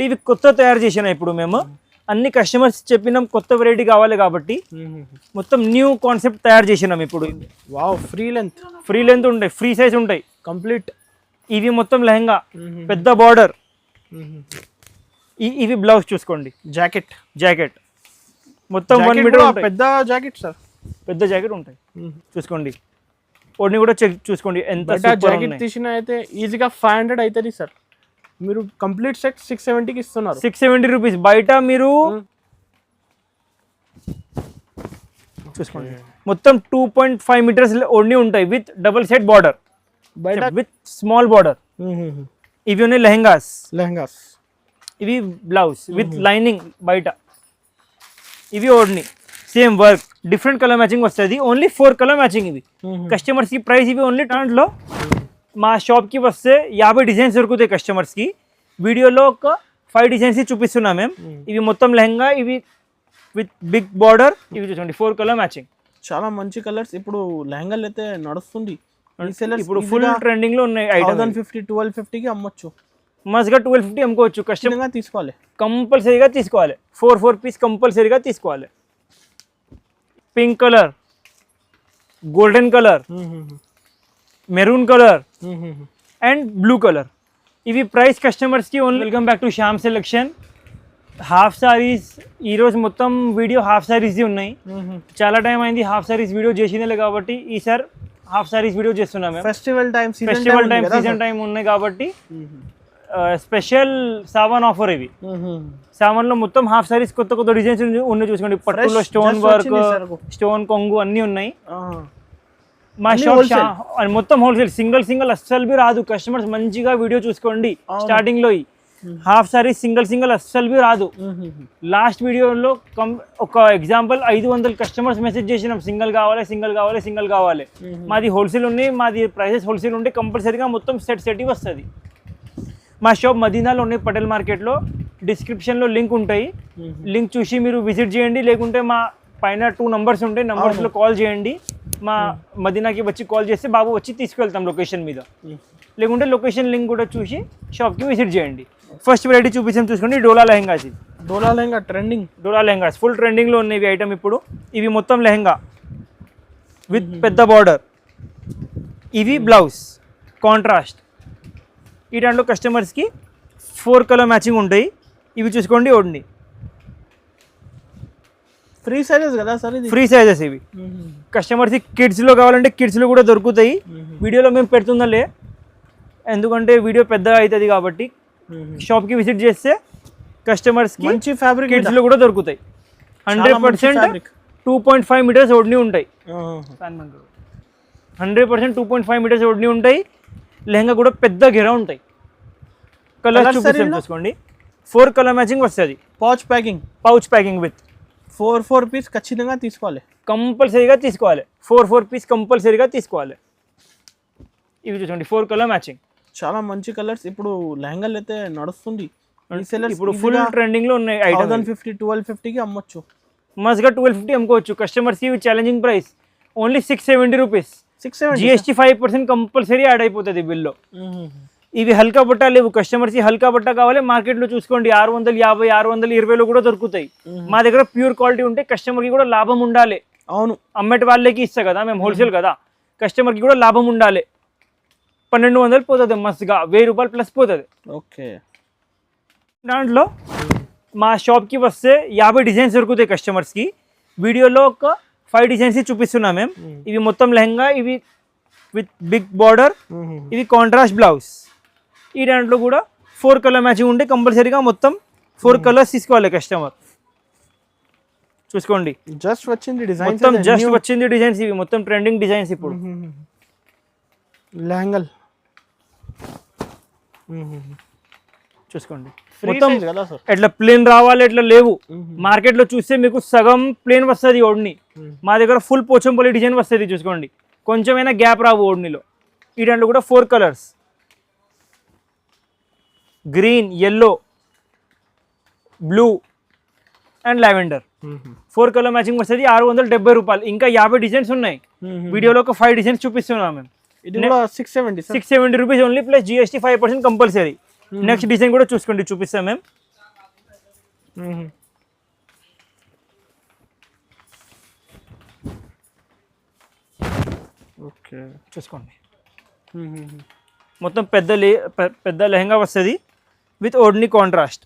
ఇవి కొత్త తయారు చేసినా ఇప్పుడు మేము అన్ని కస్టమర్స్ చెప్పినాం కొత్త వెరైటీ కావాలి కాబట్టి మొత్తం న్యూ కాన్సెప్ట్ తయారు చేసినాం ఇప్పుడు. వావ్, ఫ్రీ లెంత్ ఉంటాయి, ఫ్రీ సైజ్ ఉంటాయి కంప్లీట్. ఇవి మొత్తం లెహంగా పెద్ద బార్డర్. ఇవి బ్లౌజ్ చూసుకోండి, జాకెట్ మొత్తం 1 మీటర్ పెద్ద జాకెట్ సార్, పెద్ద జాకెట్ ఉంటాయి చూసుకోండి. ఓడిని కూడా చెక్ చూసుకోండి ఎంత జాకెట్ తీసిన అయితే ఈజీగా 500 అవుతుంది సార్. మీరు కంప్లీట్ సెట్ 670కి ఇస్తున్నారు. 670 రూపీస్. బయట మీరు చూసుకోండి మొత్తం 2.5 మీటర్స్ ఓడిని ఉంటాయి with double set border, with small border. ఇవి ఉన్నాయి లెహంగాస్, ఇవి బ్లౌజ్ విత్ లైనింగ్ బయట. ఇవి ఓడిని same work, different colour matching వస్తుంది. Only 4 colour matching. ఇవి కస్టమర్స్ కి ప్రైస్ ఇవి ఓన్లీ. దాంట్లో మా షాప్కి వస్తే 50 డిజైన్స్ దొరుకుతాయి కస్టమర్స్కి. వీడియోలో ఒక 5 డిజైన్స్ చూపిస్తున్నాం మేము. ఇవి మొత్తం లెహంగా, ఇవి విత్ బిగ్ బార్డర్. ఇవి చూసుకోండి 4 కలర్ మ్యాచింగ్, చాలా మంచి కలర్స్. ఇప్పుడు లెహంగాలు అయితే నడుస్తుంది, ఇప్పుడు ఫుల్ ట్రెండింగ్ లో ఉన్నాయి. 1250కి అమ్మొచ్చు, మస్గా 1250 అమ్ముకోవచ్చు. కస్టమర్ తీసుకోవాలి, కంపల్సరీగా తీసుకోవాలి. 4 పీస్ కంపల్సరీగా తీసుకోవాలి. Pink colour, golden colour, maroon colour and blue colour. ఇవి ప్రైస్ కస్టమర్స్కి only. Welcome back to Shyam selection. Half saris ఈరోజు మొత్తం వీడియో హాఫ్ సారీస్ది ఉన్నాయి. చాలా టైం అయింది హాఫ్ సారీస్ వీడియో చేసినలే కాబట్టి ఈసారి హాఫ్ సారీస్ వీడియో చేస్తున్నాం. ఫెస్టివల్ టైం, సీజన్ టైం ఉన్నాయి కాబట్టి స్పెషల్ సావన్ ఆఫర్. ఇవి సావన్ లో మొత్తం హాఫ్ సారీస్ కొత్త డిజైన్స్ ఉన్నాయి చూసుకోండి. పట్టులో స్టోన్ వర్క్, స్టోన్ కొంగు అన్ని ఉన్నాయి. మా షాప్ మొత్తం హోల్సేల్, సింగిల్ అస్సలు బి రాదు. కస్టమర్స్ మంచిగా వీడియో చూసుకోండి. స్టార్టింగ్ లో హాఫ్ సారీస్ సింగిల్ అస్సలు బి రాదు. లాస్ట్ వీడియోలో ఒక ఎగ్జాంపుల్ 500 కస్టమర్స్ మెసేజ్ చేసినాం, సింగిల్ కావాలి. మాది హోల్సేల్ ఉన్నాయి, మాది ప్రైసెస్ హోల్సేల్ ఉంటే కంపల్సరీగా మొత్తం సెట్ వస్తుంది. మా షాప్ మదీనాలో ఉన్నాయి, పటేల్ మార్కెట్లో. డిస్క్రిప్షన్లో లింక్ ఉంటాయి, లింక్ చూసి మీరు విజిట్ చేయండి. లేకుంటే మా పైన 2 నంబర్స్ ఉంటాయి, నంబర్స్లో కాల్ చేయండి. మా మదీనాకి వచ్చి కాల్ చేస్తే బాబు వచ్చి తీసుకెళ్తాం లొకేషన్ మీద. లేకుంటే లొకేషన్ లింక్ కూడా చూసి షాప్కి విజిట్ చేయండి. ఫస్ట్ వెరైటీ చూపించాం చూసుకోండి, డోలా లెహంగాస్. డోలా లెహంగా ట్రెండింగ్, డోలా లెహంగాస్ ఫుల్ ట్రెండింగ్లో ఉన్నాయి ఇవి ఐటమ్ ఇప్పుడు. ఇవి మొత్తం లెహంగా విత్ పెద్ద బార్డర్. ఇవి బ్లౌజ్ కాంట్రాస్ట్. ఈ దాంట్లో కస్టమర్స్కి 4 కలర్ మ్యాచింగ్ ఉంటాయి. ఇవి చూసుకోండి ఓడిని ఫ్రీ సైజెస్ కదా సార్, ఫ్రీ సైజెస్. ఇవి కస్టమర్స్కి కిడ్స్లో కావాలంటే కిడ్స్లో కూడా దొరుకుతాయి. వీడియోలో మేము పెడుతుందలే, ఎందుకంటే వీడియో పెద్దగా అవుతుంది కాబట్టి. షాప్కి విజిట్ చేస్తే కస్టమర్స్కి మంచి ఫ్యాబ్రిక్ కిడ్స్లో కూడా దొరుకుతాయి. 100% 2.5 మీటర్స్ ఓడిని ఉంటాయి. 100% 2.5 మీటర్స్ ఓడిని ఉంటాయి. లెహంగా కూడా పెద్ద గెరా ఉంటాయి. కలర్స్ చూసుకోండి. 4 కలర్ మ్యాచింగ్ వస్తుంది. పౌచ్ ప్యాకింగ్ విత్ 4 పీస్ ఖచ్చితంగా తీసుకోవాలి, కంపల్సరీగా తీసుకోవాలి. 4 పీస్ కంపల్సరీగా తీసుకోవాలి. ఇవి చూసుకోండి 4 కలర్ మ్యాచింగ్, చాలా మంచి కలర్స్. ఇప్పుడు లెహంగాలు అయితే నడుస్తుంది, ఇప్పుడు ఫుల్ ట్రెండింగ్ లో ఉన్నాయి. 1250కి అమ్మొచ్చు, మస్గా 1250 అమ్ముకోవచ్చు. కస్టమర్స్ ఇవి challenging price only 670 rupees. GST 5% compulsory add అయిపోతుంది బిల్లో. ఇవి హల్కా బట్ట లేవు, కస్టమర్స్ హల్కా బట్ట కావాలి. మార్కెట్లో చూసుకోండి 650, 620లో కూడా దొరుకుతాయి. మా దగ్గర ప్యూర్ క్వాలిటీ ఉంటే కస్టమర్కి కూడా లాభం ఉండాలి. అవును, అమ్మటి వాళ్ళకి ఇస్తా కదా, మేము హోల్సేల్ కదా, కస్టమర్కి కూడా లాభం ఉండాలి. 1200 పోతుంది మస్తుగా, 1000 రూపాయలు ప్లస్ పోతుంది. ఓకే, దాంట్లో మా షాప్కి వస్తే 50 డిజైన్స్ దొరుకుతాయి కస్టమర్స్కి. వీడియోలో ఒక 5 డిజైన్స్ చూపిస్తున్నాం మేము. ఇవి మొత్తం లెహంగా, ఇవి విత్ బిగ్ బార్డర్, ఇవి కాంట్రాస్ట్ బ్లౌజ్. ఈ దాంట్లో కూడా 4 కలర్ మ్యాచింగ్ ఉంటే కంపల్సరీగా మొత్తం 4 కలర్స్ తీసుకోవాలి కస్టమర్. చూసుకోండి జస్ట్ వచ్చింది డిజైన్, మొత్తం జస్ట్ వచ్చింది డిజైన్స్. ఇవి మొత్తం ట్రెండింగ్ డిజైన్స్ ఇప్పుడు లెహంగల్. చూసుకోండి మొత్తం ఎట్లా ప్లేన్ రావాలి, ఎట్లా లేవు. మార్కెట్లో చూస్తే మీకు సగం ప్లేన్ వస్తుంది ఓడిని. మా దగ్గర ఫుల్ పోచంపల్లి డిజైన్ వస్తుంది. చూసుకోండి కొంచెమైనా గ్యాప్ రావు ఓడినిలో. ఈ దాంట్లో కూడా 4 colours, green, yellow, blue and lavender. 4 colour matching వస్తుంది. 670 రూపాయలు. ఇంకా 50 డిజైన్స్ ఉన్నాయి. వీడియోలో ఒక 5 డిజైన్స్ చూపిస్తున్నాం మేము. ఇది కూడా 670 rupees only, plus GST 5% compulsory. Next design కూడా చూసుకోండి, చూపిస్తాం మేము. ఓకే. చూసుకోండి మొత్తం పెద్ద లెహంగా వస్తుంది విత్ ఓడ్ని కాంట్రాస్ట్.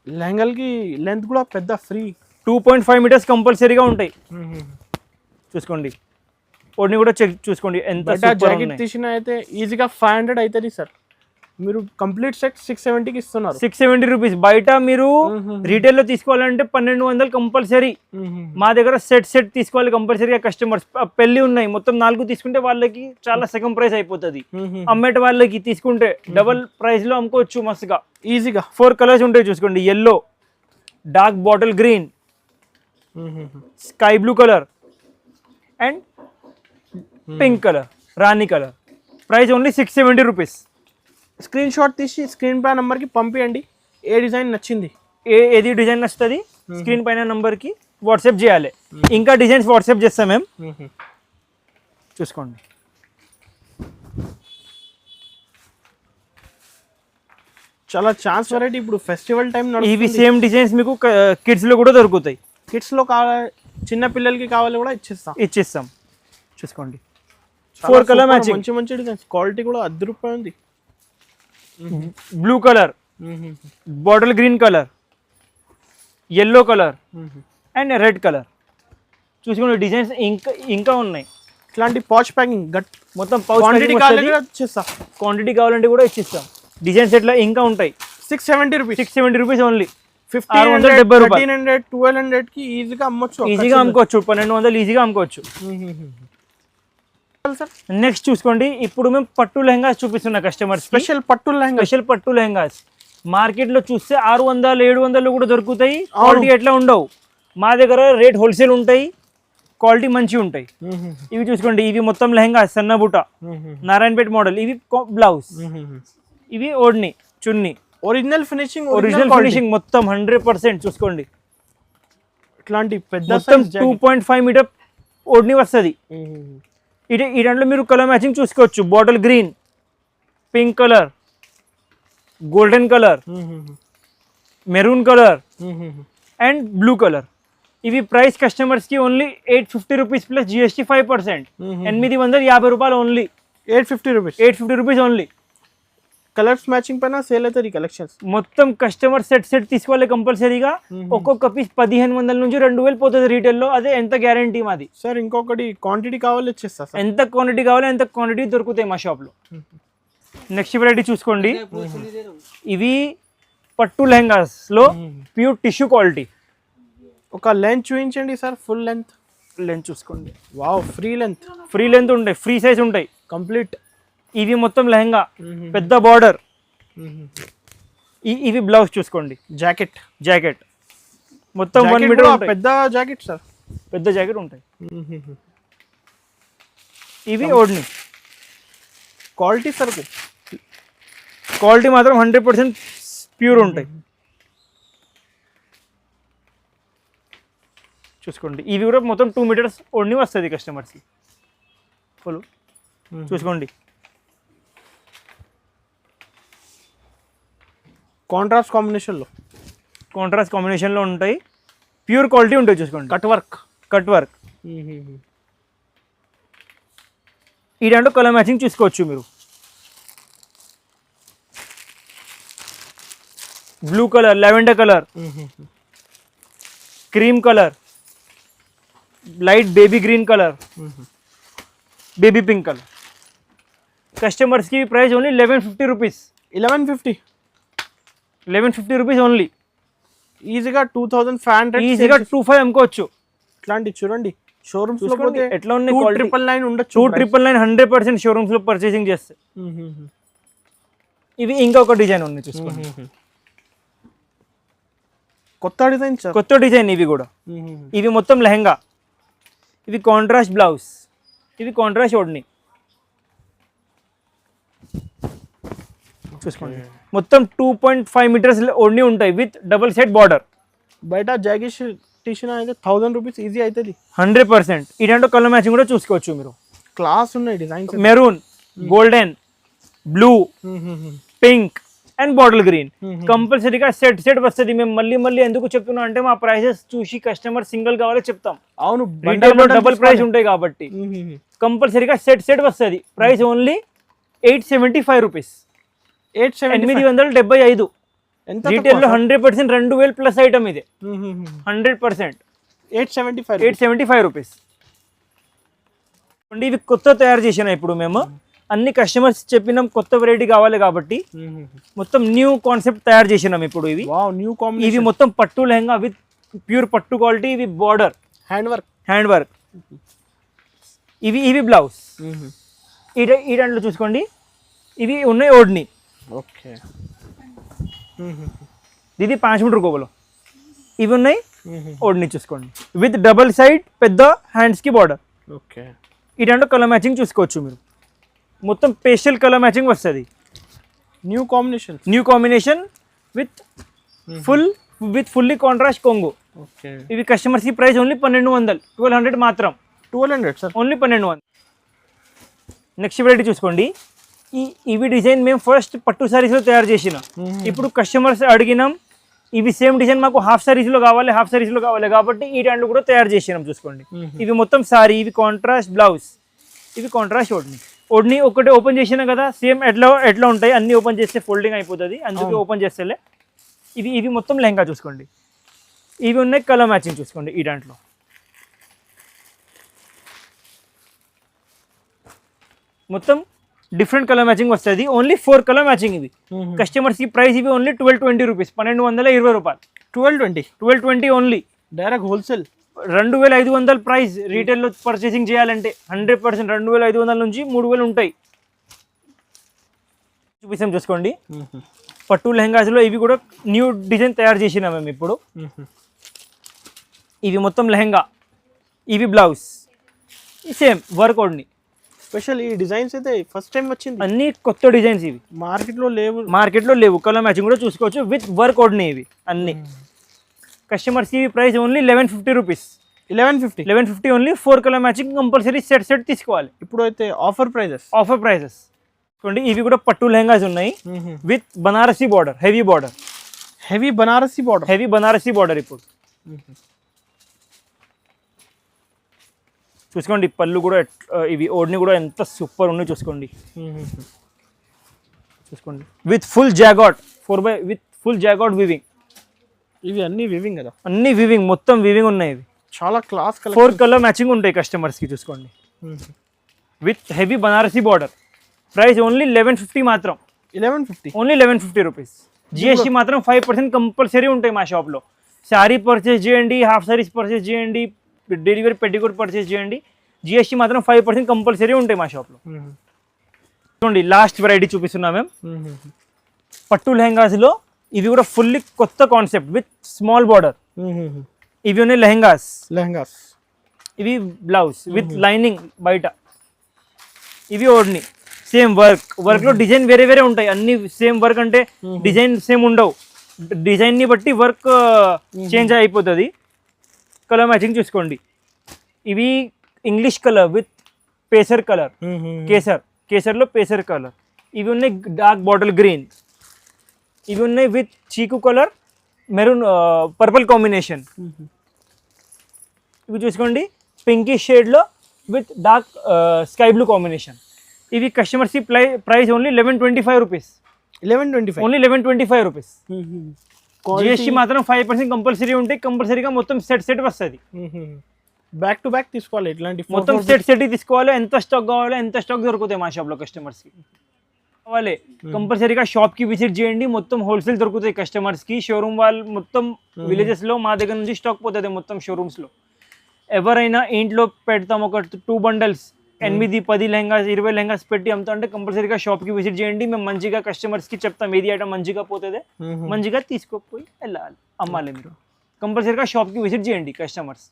లెహంగల్కి లెంత్ కూడా పెద్ద ఫ్రీ. 2.5 మీటర్స్ కంపల్సరీగా ఉంటాయి. చూసుకోండి ఓడ్ని కూడా చెక్ చూసుకోండి ఎంత జాకెట్ తీసిన అయితే ఈజీగా 500 అవుతుంది సార్. మీరు కంప్లీట్ సెట్ 670కి ఇస్తున్నారు. 670 రూపీస్. బయట మీరు రీటైల్లో తీసుకోవాలంటే 1200 కంపల్సరీ. మా దగ్గర సెట్ తీసుకోవాలి కంపల్సరీగా. కస్టమర్స్ పెళ్లి ఉన్నాయి మొత్తం 4 తీసుకుంటే వాళ్ళకి చాలా సగం ప్రైస్ అయిపోతుంది. అమ్మేట వాళ్ళకి తీసుకుంటే డబల్ ప్రైస్ లో అమ్ముకోవచ్చు మస్తుగా ఈజీగా. 4 కలర్స్ ఉంటాయి చూసుకోండి. Yellow, dark bottle green, sky blue colour and pink colour, Rani colour. Price only 670 rupees. Screen shot తీసి స్క్రీన్ పై నంబర్కి పంపించండి. ఏ డిజైన్ నచ్చింది, ఏది డిజైన్ నచ్చుతుంది స్క్రీన్ పైన నంబర్కి వాట్సాప్ చేయాలి. ఇంకా డిజైన్స్ వాట్సాప్ చేస్తాం మేము. చూసుకోండి చాలా ఛాన్స్ వెరైటీ. ఇప్పుడు ఫెస్టివల్ టైం ఇవి సేమ్ డిజైన్స్ మీకు కిడ్స్ లో కూడా దొరుకుతాయి. కిడ్స్ లో కావాలి, చిన్న పిల్లలకి కావాలి కూడా ఇచ్చిస్తాం. చూసుకోండి 4 కలర్ మ్యాచింగ్. మంచి మంచి డిజైన్స్. క్వాలిటీ కూడా ₹10 ఉంది. Blue colour, bottle green colour, yellow colour and red colour. చూసుకోండి డిజైన్స్ ఇంకా ఉన్నాయి. ఇట్లాంటి పౌచ్ ప్యాకింగ్ మొత్తం పౌచ్ క్వాంటిటీ కావాలంటే కూడా ఇచ్చిస్తాం. డిజైన్స్ ఎట్లా ఇంకా ఉంటాయి. 670 రూపీస్ ఓన్లీ. 1500 1300 1200 కి ఈజీగా అమ్మొచ్చు. ఈజీగా అమ్ముకోవచ్చు. 1200 ఈజీగా అమ్ముకోవచ్చు. నెక్స్ట్ చూసుకోండి ఇప్పుడు మేము పట్టు లెహంగాస్ చూపిస్తున్నా కస్టమర్. స్పెషల్ పట్టు లెహంగాస్ మార్కెట్ లో చూస్తే 600 700 కూడా దొరుకుతాయి. క్వాలిటీ ఎట్లా ఉండవు. మా దగ్గర రేట్ హోల్సేల్ ఉంటాయి, క్వాలిటీ మంచి ఉంటాయి. ఇవి చూసుకోండి. ఇవి మొత్తం లెహంగా సన్నబుట నారాయణపేట మోడల్. ఇవి బ్లౌజ్, ఇవి ఓడ్ని చున్నీ. ఒరిజినల్ ఫినిషింగ్ మొత్తం 100%. చూసుకోండి ఇట్లాంటి పెద్ద 2.5 మీటర్ ఓడ్ని వస్తుంది. ఈ దాంట్లో మీరు కలర్ మ్యాచింగ్ చూసుకోవచ్చు. Bottle green, pink colour, golden colour, maroon colour and blue colour. ఇవి ప్రైస్ కస్టమర్స్ కి ఓన్లీ 850 రూపీస్ ప్లస్ GST 5%. 850 రూపాయలు only. 850 rupees only. Colours matching పైన సేల్ అవుతుంది. కలెక్షన్స్ మొత్తం కస్టమర్ సెట్ తీసుకోవాలి కంపల్సరీగా. ఒక్కొక్క పీస్ 1500 నుంచి 2000 పోతుంది రీటైల్లో. అదే ఎంత గ్యారంటీ మాది సార్. ఇంకొకటి క్వాంటిటీ కావాలి ఇచ్చేస్తా. ఎంత క్వాంటిటీ కావాలి అంత క్వాంటిటీ దొరుకుతాయి మా షాప్లో. నెక్స్ట్ వెరైటీ చూసుకోండి. ఇవి పట్టు లెహంగాస్ లో ప్యూర్ టిష్యూ క్వాలిటీ. ఒక లెంత్ చూపించండి సార్. ఫుల్ లెంత్ చూసుకోండి. వావ్, ఫ్రీ లెంత్ ఉంటాయి, ఫ్రీ సైజ్ ఉంటాయి కంప్లీట్. ఇవి మొత్తం లెహంగా పెద్ద బార్డర్. ఇవి బ్లౌజ్ చూసుకోండి. జాకెట్ మొత్తం 1 మీటర్ పెద్ద జాకెట్ సార్. పెద్ద జాకెట్ ఉంటాయి. ఇవి ఓడ్ని. క్వాలిటీ సరుకు, క్వాలిటీ మాత్రం 100% ప్యూర్ ఉంటాయి. చూసుకోండి ఇవి కూడా మొత్తం 2 మీటర్స్ ఓడ్ని వస్తుంది కస్టమర్స్కి. ఫుల్ చూసుకోండి. కాంట్రాస్ట్ కాంబినేషన్లో ఉంటాయి. ప్యూర్ క్వాలిటీ ఉంటాయి. చూసుకోండి కట్ వర్క్. ఈ దాంట్లో కలర్ మ్యాచింగ్ చూసుకోవచ్చు మీరు. Blue colour, lavender colour, cream colour, light baby green colour, baby pink colour. కస్టమర్స్కి price only 1150 rupees. 1150 rupees only. ఈజీగా 2500, ఈజీగా 2500 అమ్ముకోవచ్చు. ఇట్లాంటి చూడండి షోరూమ్స్ లో ఎట్లా ఉన్నాయి. 299 ఉండొచ్చు. 299 100% షోరూమ్స్ లో పర్చేసింగ్ చేస్తే. ఇవి ఇంకొక డిజైన్ ఉంది చూసుకోండి. కొత్త డిజైన్ ఇవి కూడా. ఇవి మొత్తం లెహంగా. ఇవి కాంట్రాస్ట్ బ్లౌజ్, ఇవి కాంట్రాస్ట్ ఓడ్ని. చూసుకోండి మొత్తం 2.5 మీటర్స్ ఓడ్ని ఉంటాయి విత్ డబుల్ సెట్ బార్డర్. బయట జాకెట్ టీషన్ అయితే 1000 రూపీస్ ఈజీ అవుతుంది. 100%. ఇలాంటి కలర్ మ్యాచింగ్ కూడా చూసుకోవచ్చు మీరు. క్లాస్ ఉన్నాయి designs. Maroon, golden, blue, pink, and bottle green కంపల్సరీగా సెట్ వస్తుంది. మేము మళ్ళీ ఎందుకు చెప్తున్నాం అంటే మా ప్రైసెస్ చూసి కస్టమర్ సింగిల్ కావాలో చెప్తాం. అవును, రిటైల్ లో డబుల్ ప్రైస్ ఉంటాయి కాబట్టి కంపల్సరీగా సెట్ వస్తుంది. Price only 875 rupees, 875. రీటైల్ లో 100% 2000 ప్లస్ ఐటమ్ ఇది 100%. 875 రూపీస్. ఇవి కొత్త తయారు చేసిన ఇప్పుడు మేము అన్ని కస్టమర్స్ చెప్పినాం కొత్త వెరైటీ కావాలి కాబట్టి మొత్తం న్యూ కాన్సెప్ట్ తయారు చేసినాం ఇప్పుడు. ఇవి ఇవి మొత్తం పట్టు లెహంగా విత్ ప్యూర్ పట్టు క్వాలిటీ. ఇవి బార్డర్ హ్యాండ్ వర్క్. ఇవి బ్లౌజ్. ఈ దాంట్లో చూసుకోండి ఇవి ఉన్నాయి ఓడ్ని. ఓకే, ఇది 5 మీటర్ కోబలో ఇవి ఉన్నాయి ఓడ్ని చూసుకోండి విత్ డబల్ సైడ్ పెద్ద హ్యాండ్స్ కి బార్డర్. ఓకే, ఈ దాంట్లో కలర్ మ్యాచింగ్ చూసుకోవచ్చు మీరు. మొత్తం పేస్టల్ కలర్ మ్యాచింగ్ వస్తుంది. New combination with fully contrast కొంగు. ఓకే, ఇవి కస్టమర్స్ కి ప్రైస్ ఓన్లీ 1200, 1200 మాత్రం. 1200 సార్, ఓన్లీ 1200. నెక్స్ట్ వెరైటీ చూసుకోండి. ఇవి డిజైన్ మేము ఫస్ట్ పట్టు సారీస్ లో తయారు చేసిన. ఇప్పుడు కస్టమర్స్ అడిగినాం ఇవి సేమ్ డిజైన్ మాకు హాఫ్ సారీస్ లో కావాలి కాబట్టి ఈ దాంట్లో కూడా తయారు చేసినాం చూసుకోండి. ఇవి మొత్తం సారీ. ఇవి కాంట్రాస్ట్ బ్లౌజ్, ఇవి కాంట్రాస్ట్ ఓడ్ని ఒకటి ఓపెన్ చేసినా కదా సేమ్ ఎట్లా ఉంటాయి. అన్ని ఓపెన్ చేస్తే ఫోల్డింగ్ అయిపోతుంది, అందుకే ఓపెన్ చేస్తేలే. ఇవి మొత్తం లెహంగా చూసుకోండి. ఇవి ఉన్నాయి కలర్ మ్యాచింగ్ చూసుకోండి. ఈ దాంట్లో మొత్తం డిఫరెంట్ కలర్ మ్యాచింగ్ వస్తుంది. Only 4 colour matching. ఇవి కస్టమర్స్ కి ప్రైస్ ఇవి ఓన్లీ 1220 రూపీస్, 1220 రూపాయలు. 1220 ఓన్లీ. Direct wholesale 2500 price. రీటైల్లో పర్చేసింగ్ చేయాలంటే 100% 2500 నుంచి 3000 ఉంటాయి. చూపిస్తాం చూసుకోండి. పట్టు లెహంగాస్ లో ఇవి కూడా న్యూ డిజైన్ తయారు చేసినా మేము ఇప్పుడు. ఇవి మొత్తం లెహంగా, ఇవి బ్లౌజ్, సేమ్ వర్క్ ఓడ్ని. స్పెషల్ ఈ డిజైన్స్ అయితే ఫస్ట్ టైం వచ్చింది. అన్ని కొత్త డిజైన్స్ ఇవి మార్కెట్లో లేవు. కలర్ మ్యాచింగ్ కూడా చూసుకోవచ్చు విత్ వర్క్ ఓడ్ని. ఇవి అన్ని కస్టమర్స్ కి price only 1150 rupees. 1150 only. 4 colour matching compulsory set తీసుకోవాలి. ఇప్పుడు అయితే ఆఫర్ ప్రైజెస్ చూడండి. ఇవి కూడా పట్టు లెహంగాస్ ఉన్నాయి with Banarasi border, heavy Banarasi border. ఇప్పుడు చూసుకోండి పళ్ళు కూడా ఇవి ఓడ్ని కూడా ఎంత సూపర్ ఉన్నాయి చూసుకోండి. విత్ ఫుల్ జాగాట్ 4x విత్ ఫుల్ జాగాట్ వివింగ్. ఇవి అన్ని వివింగ్ కదా, అన్ని వివింగ్, మొత్తం వివింగ్ ఉన్నాయి. ఇవి చాలా క్లాస్ 4 కలర్ మ్యాచింగ్ ఉంటాయి కస్టమర్స్ కి చూసుకోండి. With heavy Banarasi border. Price only 1150 మాత్రం. 1150 ఓన్లీ 1150 రూపీస్. జిఎస్టీ మాత్రం 5% కంపల్సరీ ఉంటాయి మా షాప్లో. శారీ పర్చేస్ చేయండి, హాఫ్ సారీస్ పర్చేస్ చేయండి, డెలివరీ పెట్టికోట్ పర్చేస్ చేయండి, జిఎస్టీ మాత్రం 5% కంపల్సరీ ఉంటాయి మా షాప్లో. చూడండి లాస్ట్ వెరైటీ చూపిస్తున్నా మేము పట్టు లెహంగాస్లో. ఇవి కూడా ఫుల్లీ కొత్త కాన్సెప్ట్ విత్ స్మాల్ బార్డర్. ఇవి ఉన్నాయి లెహంగాస్. ఇవి బ్లౌజ్ విత్ లైనింగ్ బయట. ఇవి ఓడ్ని. సేమ్ వర్క్ లో డిజైన్ వేరే ఉంటాయి. అన్ని సేమ్ వర్క్ అంటే డిజైన్ సేమ్ ఉండవు. డిజైన్ ని బట్టి వర్క్ చేంజ్ అయిపోతుంది. కలర్ మ్యాచింగ్ చూసుకోండి. ఇవి ఇంగ్లీష్ కలర్ విత్ పేసర్ కలర్, కేసర్లో పేసర్ కలర్. ఇవి ఉన్నాయి డార్క్ బాటిల్ గ్రీన్. ఇవి ఉన్నాయి విత్ చీకు కలర్, మెరూన్, పర్పుల్ కాంబినేషన్. ఇవి చూసుకోండి పింకిష్ షేడ్లో with dark sky blue combination. ఇవి customers price only 1125 rupees. Only 1125 rupees. GST మాత్రం 5% కంపల్సరీ ఉంటే కంపల్సరీగా మొత్తం సెట్ వస్తుంది. బ్యాక్ టు బ్యాక్ తీసుకోవాలి. ఇట్లాంటి మొత్తం సెట్ తీసుకోవాలి. ఎంత స్టాక్ కావాలో ఎంత స్టాక్ దొరుకుతాయి మా షాప్లో కస్టమర్స్కి కావాలి. కంపల్సరీగా షాప్కి విజిట్ చేయండి. మొత్తం హోల్సేల్ దొరుకుతాయి కస్టమర్స్కి. షోరూమ్ వాళ్ళు మొత్తం విలేజెస్లో మా దగ్గర నుంచి స్టాక్ పోతుంది మొత్తం షోరూమ్స్లో. ఎవరైనా ఇంట్లో పెడతాం ఒక 2 బండల్స్ 8, 10 లెహంగాస్, 20 లెహంగాస్ పెట్టి అమ్ముతా అంటే కంపల్సరీగా షాప్కి విజిట్ చేయండి. మేము మంచిగా కస్టమర్స్కి చెప్తాం ఏది ఐటమ్ మంచిగా పోతుంది, మంచిగా తీసుకోపోయి వెళ్ళాలి, అమ్మాలి. మీరు కంపల్సరీగా షాప్కి విజిట్ చేయండి కస్టమర్స్.